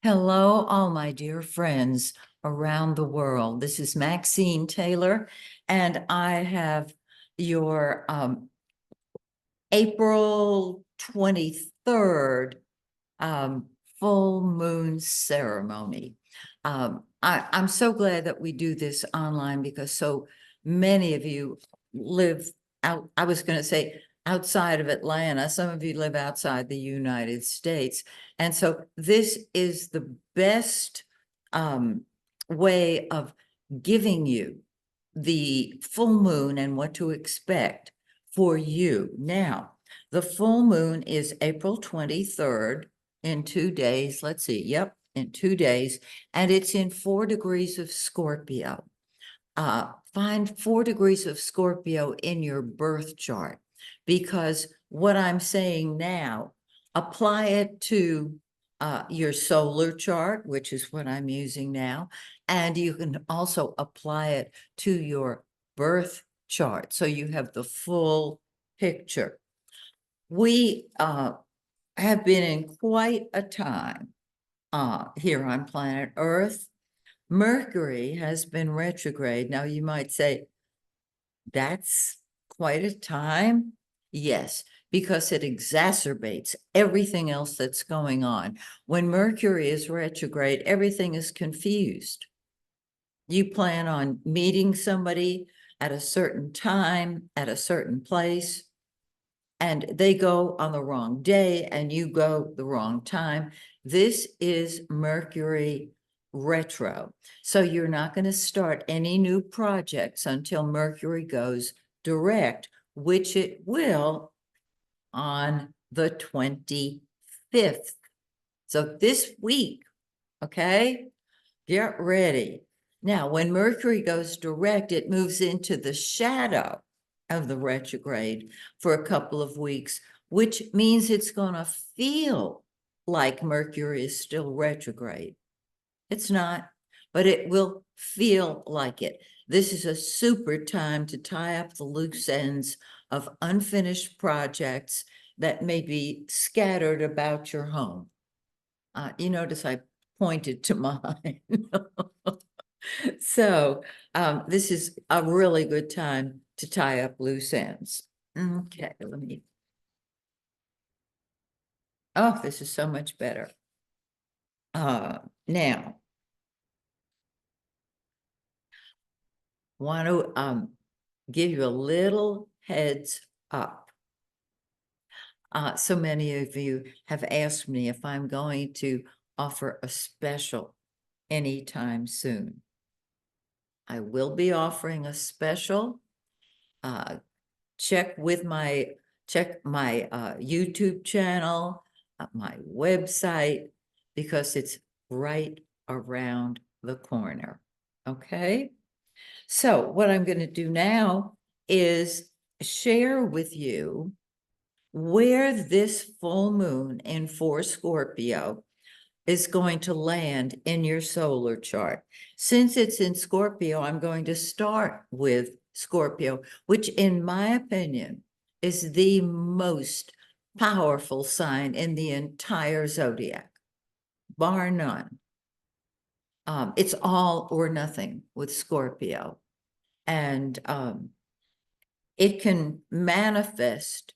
Hello, all my dear friends around the world. This is Maxine Taylor, and I have your April 23rd um, full moon ceremony. I'm so glad that we do this online because so many of you live out, I was going to say outside of Atlanta. Some of you live outside the United States. And so this is the best way of giving you the full moon and what to expect for you. Now, the full moon is April 23rd in 2 days. Let's see. Yep, in 2 days. And it's in 4 degrees of Scorpio. Find 4 degrees of Scorpio in your birth chart because what I'm saying now, apply it to your solar chart, which is what I'm using now. And you can also apply it to your birth chart. So you have the full picture. We have been in quite a time here on planet Earth. Mercury has been retrograde. Now you might say, that's quite a time. Yes, because it exacerbates everything else that's going on. When Mercury is retrograde, everything is confused. You plan on meeting somebody at a certain time, at a certain place, and they go on the wrong day and you go the wrong time. This is Mercury retro. So you're not going to start any new projects until Mercury goes direct, which it will on the 25th. So this week, okay, get ready. Now, when Mercury goes direct, it moves into the shadow of the retrograde for a couple of weeks, which means it's going to feel like Mercury is still retrograde. It's not, but it will feel like it. This is a super time to tie up the loose ends of unfinished projects that may be scattered about your home. You notice I pointed to mine. So this is a really good time to tie up loose ends. Okay, let me. Oh, this is so much better. Now, want to give you a little heads up. So many of you have asked me if I'm going to offer a special anytime soon. I will be offering a special. Check my YouTube channel, my website, because it's right around the corner. Okay. So what I'm going to do now is share with you where this full moon in 4 Scorpio is going to land in your solar chart. Since it's in Scorpio, I'm going to start with Scorpio, which in my opinion is the most powerful sign in the entire zodiac, bar none. It's all or nothing with Scorpio. And it can manifest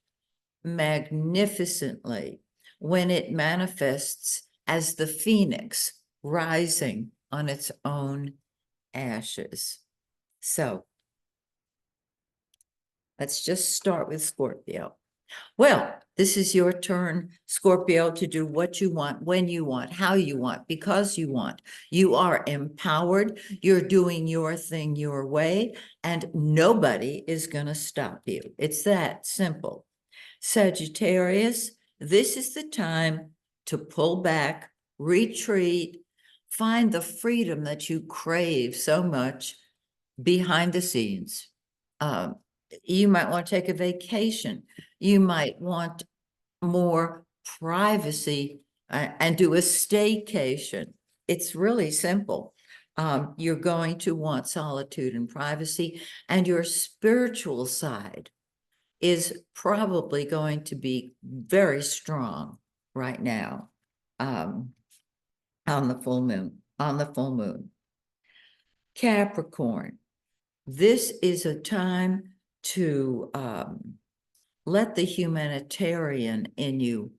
magnificently when it manifests as the phoenix rising on its own ashes. So let's just start with Scorpio. Well, this is your turn, Scorpio, to do what you want, when you want, how you want, because you want. You are empowered. You're doing your thing your way, and nobody is going to stop you. It's that simple. Sagittarius, this is the time to pull back, retreat, find the freedom that you crave so much behind the scenes. You might want to take a vacation. You might want more privacy and do a staycation. It's really simple. You're going to want solitude and privacy, and your spiritual side is probably going to be very strong right now. on the full moon, on the full moon. Capricorn, this is a time to let the humanitarian in you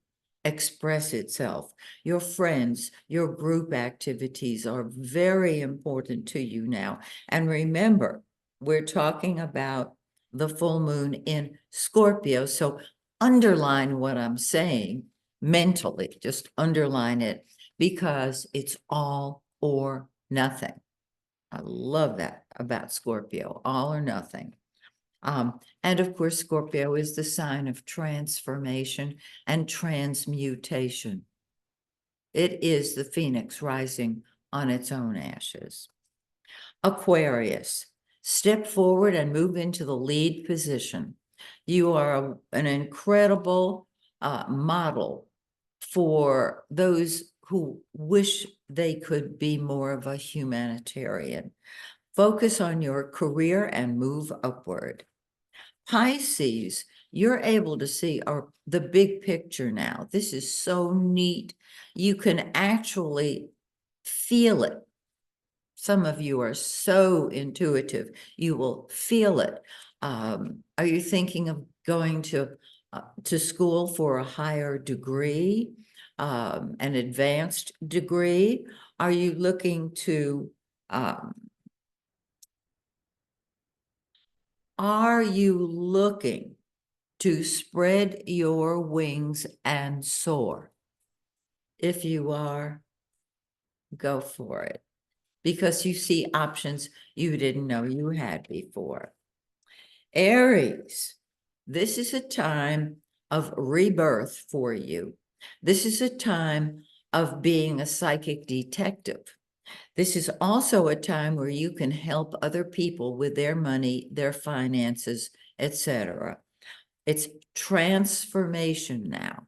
express itself. Your friends, your group activities are very important to you now. And remember, we're talking about the full moon in Scorpio. So underline what I'm saying mentally, just underline it, because it's all or nothing. I love that about Scorpio, all or nothing. And of course, Scorpio is the sign of transformation and transmutation. It is the phoenix rising on its own ashes. Aquarius, step forward and move into the lead position. You are an incredible model for those who wish they could be more of a humanitarian. Focus on your career and move upward. Pisces, you're able to see the big picture now. This is so neat. You can actually feel it. Some of you are so intuitive, you will feel it. Are you thinking of going to school for a higher degree, an advanced degree? Are you looking to Are you looking to spread your wings and soar? If you are, go for it, because you see options you didn't know you had before. Aries, this is a time of rebirth for you. This is a time of being a psychic detective. This is also a time where you can help other people with their money, their finances, etc. It's transformation now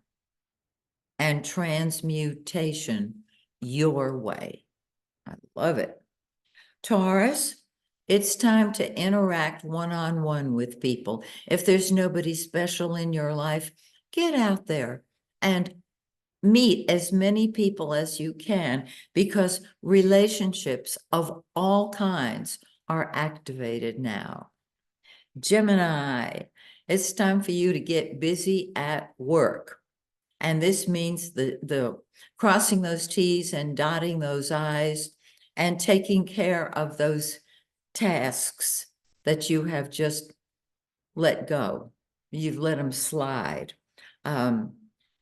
and transmutation your way. I love it. Taurus, it's time to interact one-on-one with people. If there's nobody special in your life, get out there and meet as many people as you can, because relationships of all kinds are activated now. Gemini, it's time for you to get busy at work. And this means the crossing those T's and dotting those I's and taking care of those tasks that you have just let go. You've let them slide.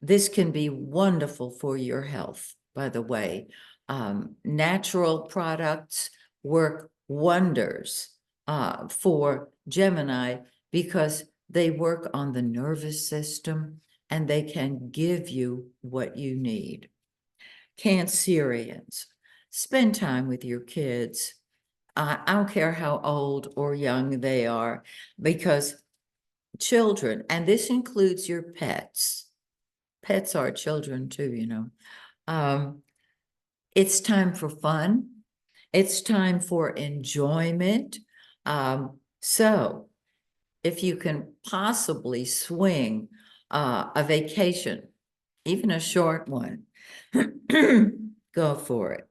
This can be wonderful for your health, by the way. Natural products work wonders for Gemini because they work on the nervous system and they can give you what you need. Cancerians, spend time with your kids. I don't care how old or young they are, because children, and this includes your pets. Pets are children too, you know. It's time for fun. It's time for enjoyment. So if you can possibly swing a vacation, even a short one, go for it.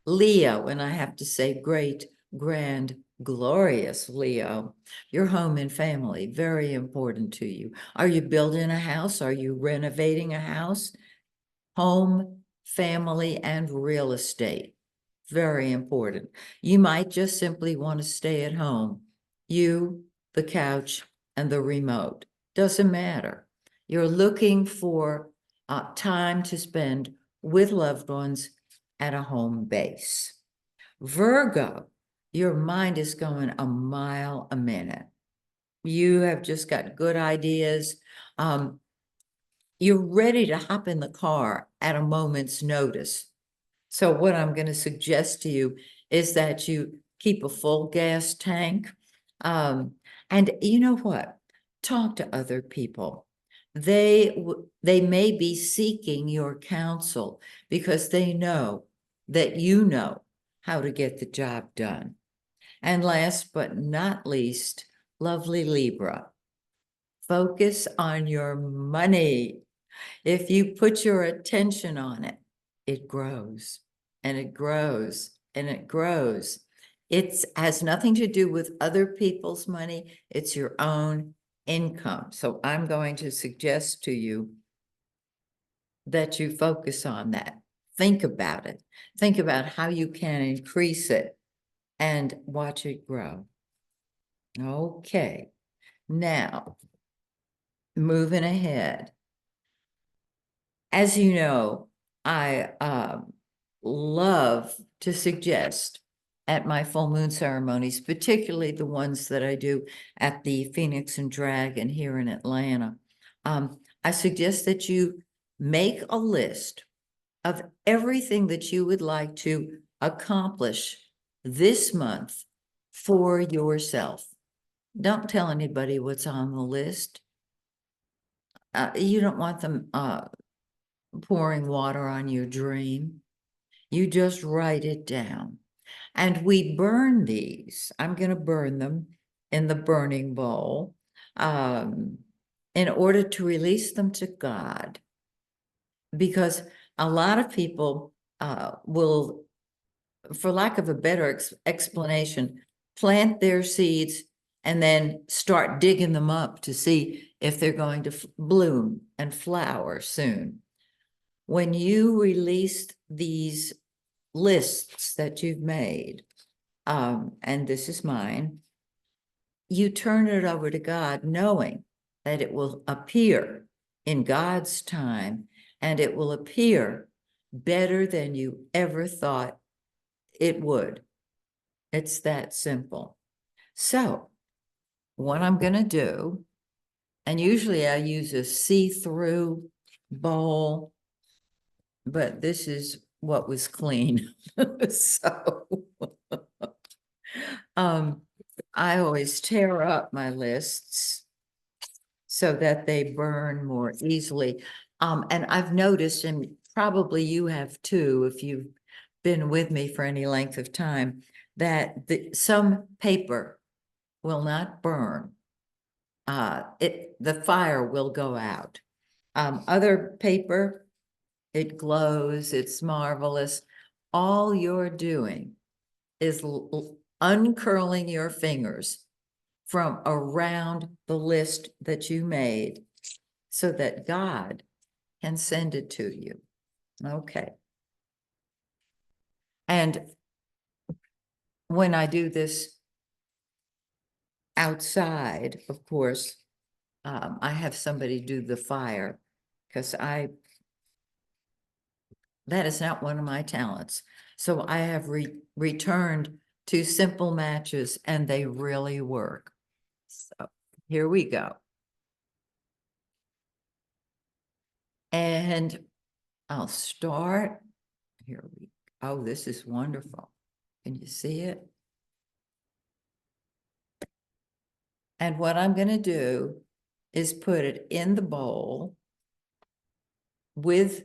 Leo, and I have to say great, grand, glorious Leo, your home and family, very important to you. Are you building a house? Are you renovating a house? Home, family, and real estate, very important. You might just simply want to stay at home. You, the couch, and the remote. Doesn't matter. You're looking for time to spend with loved ones at a home base. Virgo, your mind is going a mile a minute. You have just got good ideas. You're ready to hop in the car at a moment's notice. So what I'm going to suggest to you is that you keep a full gas tank. And you know what? Talk to other people. They may be seeking your counsel because they know that you know how to get the job done. And last but not least, lovely Libra, focus on your money. If you put your attention on it, it grows and it grows and it grows. It has nothing to do with other people's money. It's your own income. So I'm going to suggest to you that you focus on that. Think about it. Think about how you can increase it and watch it grow. Okay. Now, moving ahead. As you know, I love to suggest at my full moon ceremonies, particularly the ones that I do at the Phoenix and Dragon here in Atlanta. I suggest that you make a list of everything that you would like to accomplish this month for yourself. Don't tell anybody what's on the list. You don't want them pouring water on your dream. You just write it down. And we burn these. I'm going to burn them in the burning bowl in order to release them to God. Because a lot of people will, for lack of a better explanation, plant their seeds and then start digging them up to see if they're going to bloom and flower soon. When you release these lists that you've made, and this is mine, you turn it over to God, knowing that it will appear in God's time and it will appear better than you ever thought it would. It's that simple. So what I'm going to do, and usually I use a see-through bowl, but this is what was clean. So I always tear up my lists so that they burn more easily. And I've noticed, and probably you have too, if you've been with me for any length of time, that some paper will not burn. The fire will go out. Other paper, it glows, it's marvelous. All you're doing is uncurling your fingers from around the list that you made so that God can send it to you. Okay. And when I do this outside, of course, I have somebody do the fire because that is not one of my talents. So I have returned to simple matches and they really work. So here we go. And I'll start. Here we go. Oh, this is wonderful. Can you see it? And what I'm going to do is put it in the bowl with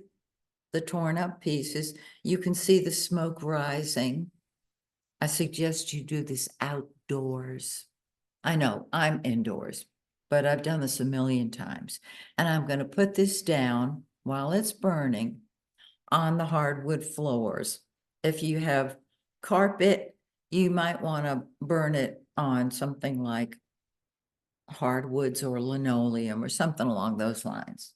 the torn up pieces. You can see the smoke rising. I suggest you do this outdoors. I know I'm indoors, but I've done this a million times. And I'm going to put this down while it's burning on the hardwood floors. If you have carpet, you might want to burn it on something like hardwoods or linoleum or something along those lines.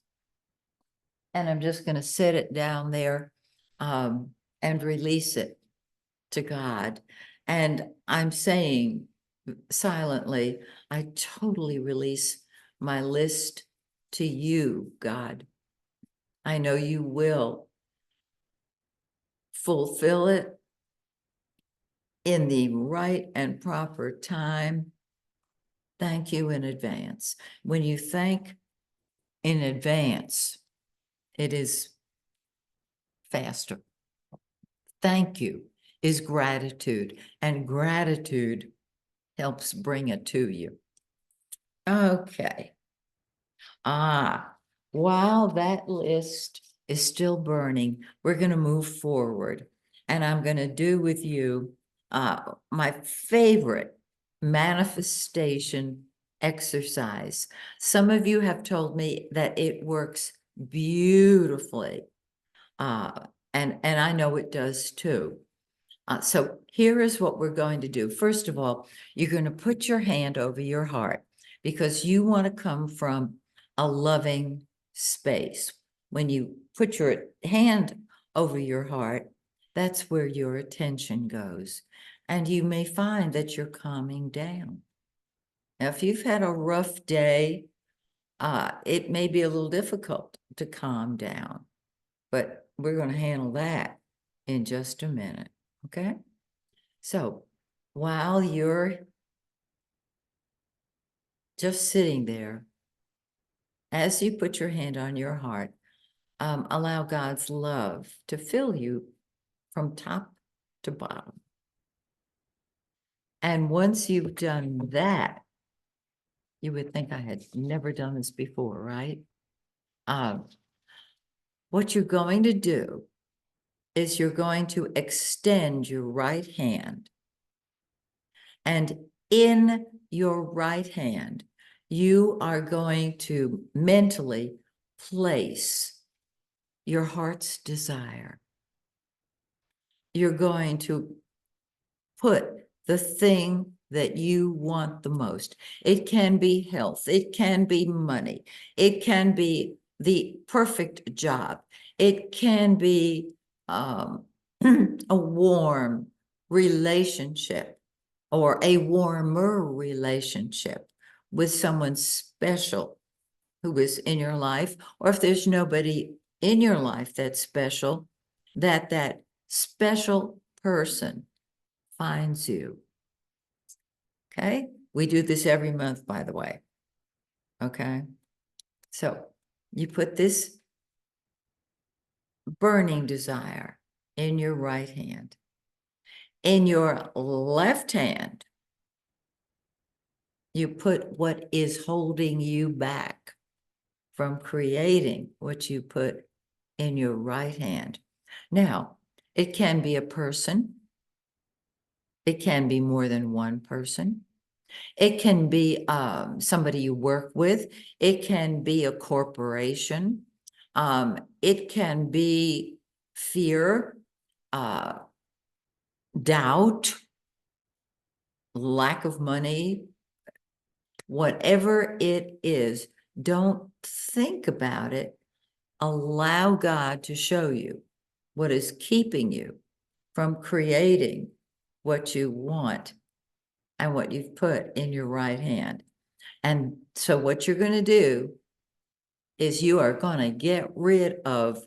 And I'm just going to set it down there and release it to God. And I'm saying silently, I totally release my list to you, God. I know you will fulfill it in the right and proper time. Thank you in advance. When you thank in advance, it is faster. Thank you is gratitude, and gratitude helps bring it to you. Okay. While that list is still burning, we're going to move forward. And I'm going to do with you my favorite manifestation exercise. Some of you have told me that it works beautifully And I know it does too. So here is what we're going to do. First of all, you're going to put your hand over your heart because you want to come from a loving space. When you put your hand over your heart, that's where your attention goes. And you may find that you're calming down. Now, if you've had a rough day, it may be a little difficult to calm down, but we're going to handle that in just a minute, okay? So while you're just sitting there, as you put your hand on your heart, allow God's love to fill you from top to bottom. And once you've done that, you would think I had never done this before, right? What you're going to do is you're going to extend your right hand. And in your right hand, you are going to mentally place your heart's desire. You're going to put the thing that you want the most. It can be health. It can be money. It can be the perfect job. It can be a warm relationship or a warmer relationship with someone special who is in your life, or if there's nobody in your life that's special, that special person finds you. Okay? We do this every month, by the way. Okay? So you put this burning desire in your right hand. In your left hand, you put what is holding you back from creating what you put in your right hand. Now, it can be a person. It can be more than one person. It can be somebody you work with. It can be a corporation. It can be fear, doubt, lack of money, whatever it is. Don't think about it. Allow God to show you what is keeping you from creating what you want and what you've put in your right hand. And so what you're going to do is you are going to get rid of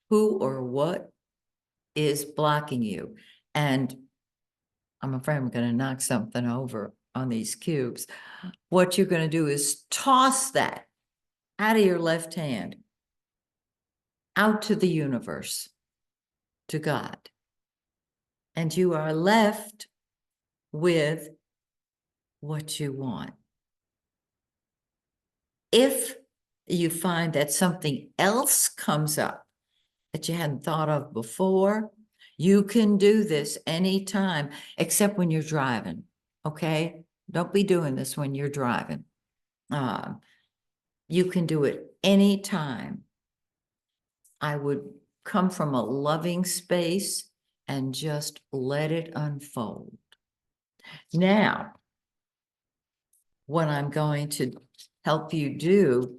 who or what is blocking you. And I'm afraid I'm going to knock something over on these cubes. What you're going to do is toss that out of your left hand out to the universe, to God. And you are left with what you want. If you find that something else comes up that you hadn't thought of before, you can do this anytime, except when you're driving, okay? Don't be doing this when you're driving. You can do it anytime. I would come from a loving space and just let it unfold. Now, what I'm going to help you do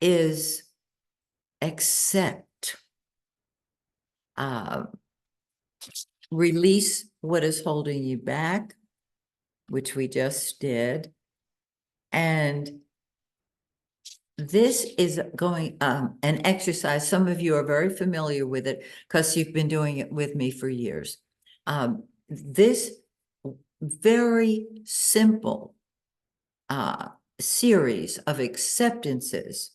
is accept, release what is holding you back, which we just did. And this is going an exercise. Some of you are very familiar with it because you've been doing it with me for years. This very simple series of acceptances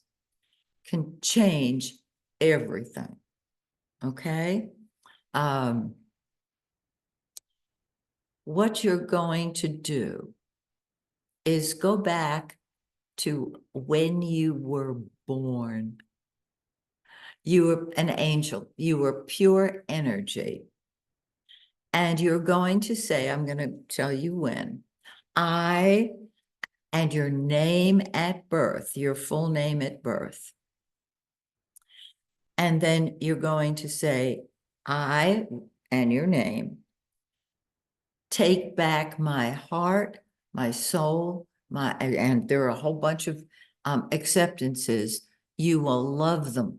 can change everything. Okay? What you're going to do is go back to when you were born. You were an angel. You were pure energy. And you're going to say, I'm going to tell you when, I, and your name at birth, your full name at birth. And then you're going to say, I, and your name, take back my heart, my soul, and there are a whole bunch of acceptances. You will love them.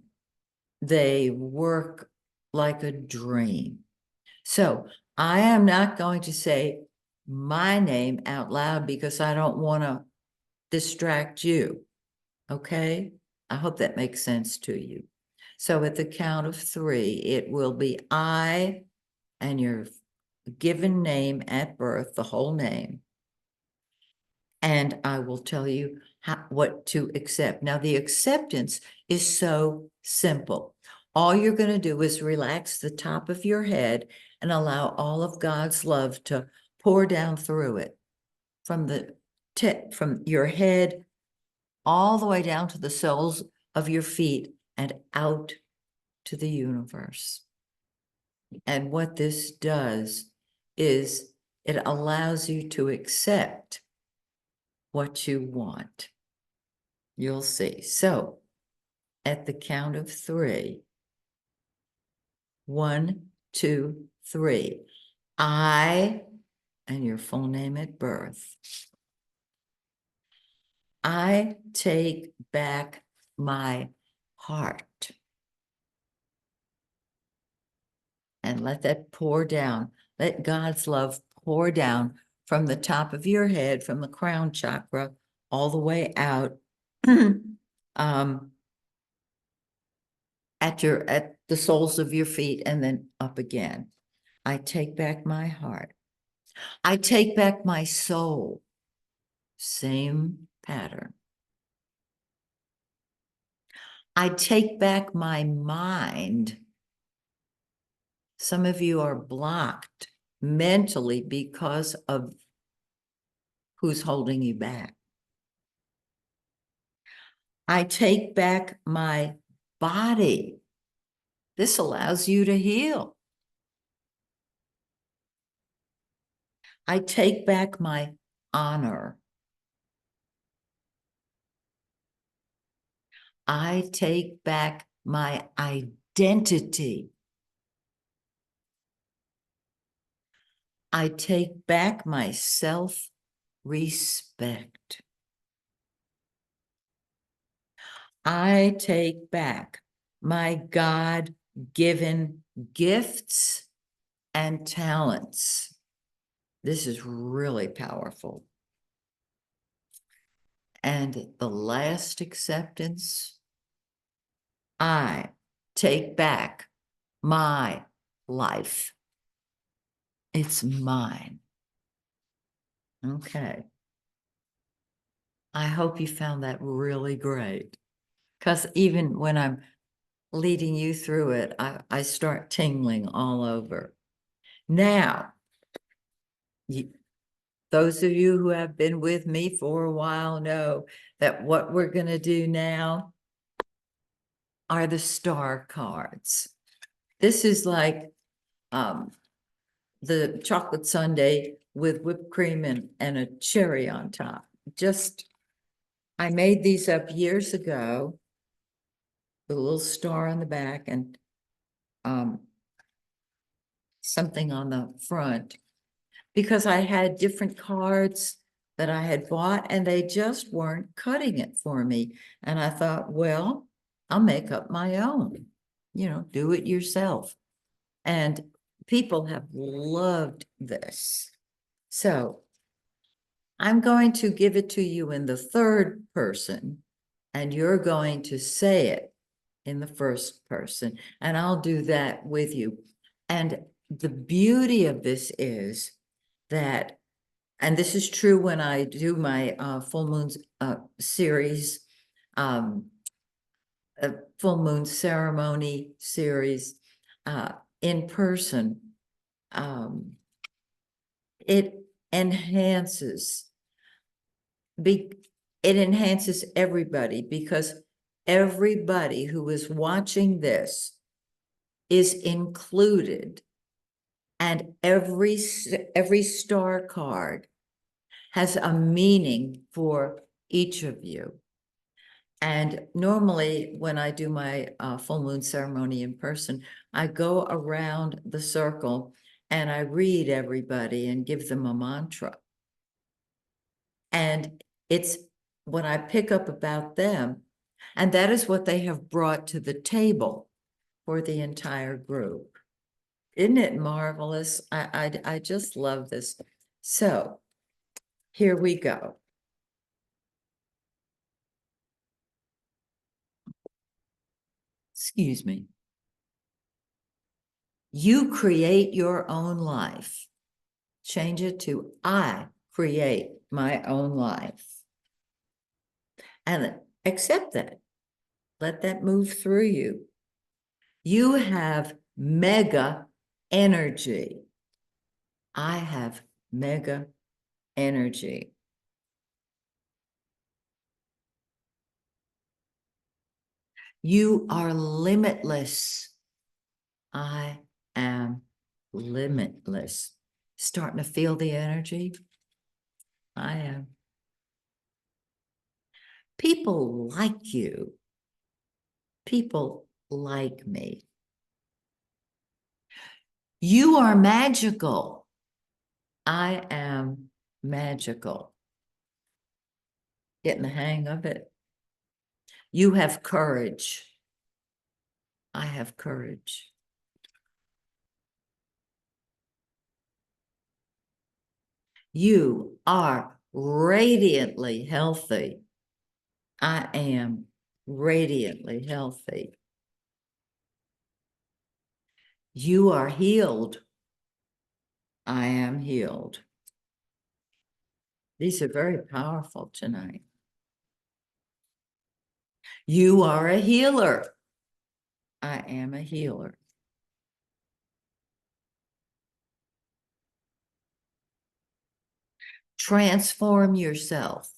They work like a dream. So I am not going to say my name out loud because I don't want to distract you. Okay? I hope that makes sense to you. So at the count of 3, it will be I and your given name at birth, the whole name. And I will tell you what to accept. Now, the acceptance is so simple. All you're going to do is relax the top of your head and allow all of God's love to pour down through it from from your head all the way down to the soles of your feet and out to the universe. And what this does is it allows you to accept what you want. You'll see. So at the count of 3, 1, 2, 3, I, and your full name at birth, I take back my heart. And let that pour down. Let God's love pour down from the top of your head, from the crown chakra, all the way out at the soles of your feet and then up again. I take back my heart. I take back my soul. Same pattern. I take back my mind. Some of you are blocked mentally because of who's holding you back. I take back my body. This allows you to heal. I take back my honor. I take back my identity. I take back my self-respect. I take back my God-given gifts and talents. This is really powerful. And the last acceptance, I take back my life. It's mine. Okay. I hope you found that really great. Because even when I'm leading you through it, I start tingling all over. Now, those of you who have been with me for a while know that what we're going to do now are the star cards. This is like the chocolate sundae with whipped cream and a cherry on top. I made these up years ago with a little star on the back and something on the front because I had different cards that I had bought and they just weren't cutting it for me. And I thought, well, I'll make up my own, do it yourself. And people have loved this. So I'm going to give it to you in the third person, and you're going to say it in the first person, and I'll do that with you. And the beauty of this is that, and this is true when I do my full moons series, a full moon ceremony series in person, it enhances everybody because everybody who is watching this is included, and every star card has a meaning for each of you. And normally when I do my full moon ceremony in person, I go around the circle and I read everybody and give them a mantra. And it's when I pick up about them, and that is what they have brought to the table for the entire group. Isn't it marvelous? I just love this. So here we go. Excuse me. You create your own life. Change it to I create my own life. And accept that. Let that move through you. You have mega energy. I have mega energy. You are limitless. I am limitless. Starting to feel the energy? I am. People like you. People like me. You are magical. I am magical. Getting the hang of it. You have courage. I have courage. You are radiantly healthy. I am radiantly healthy. You are healed. I am healed. These are very powerful tonight. You are a healer. I am a healer. Transform yourself.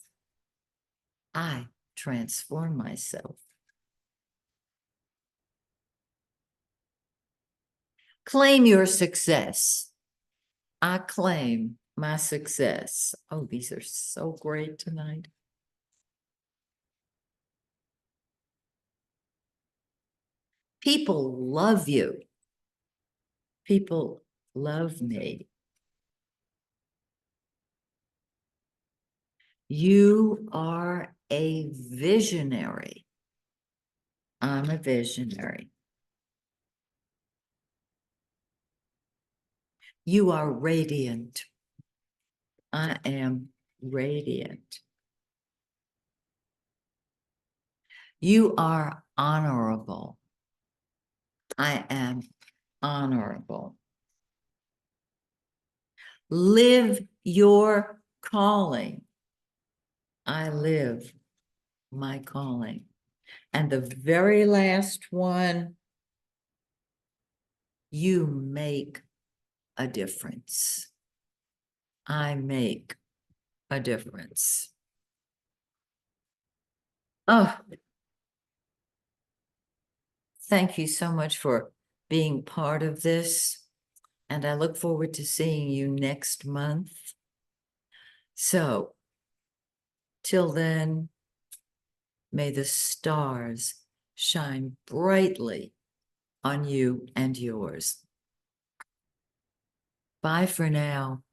I transform myself. Claim your success. I claim my success. Oh, these are so great tonight. People love you. People love me. You are a visionary. I'm a visionary. You are radiant. I am radiant. You are honorable. I am honorable. Live your calling. I live my calling. And the very last one, you make a difference. I make a difference. Oh, thank you so much for being part of this. And I look forward to seeing you next month. So, till then, may the stars shine brightly on you and yours. Bye for now.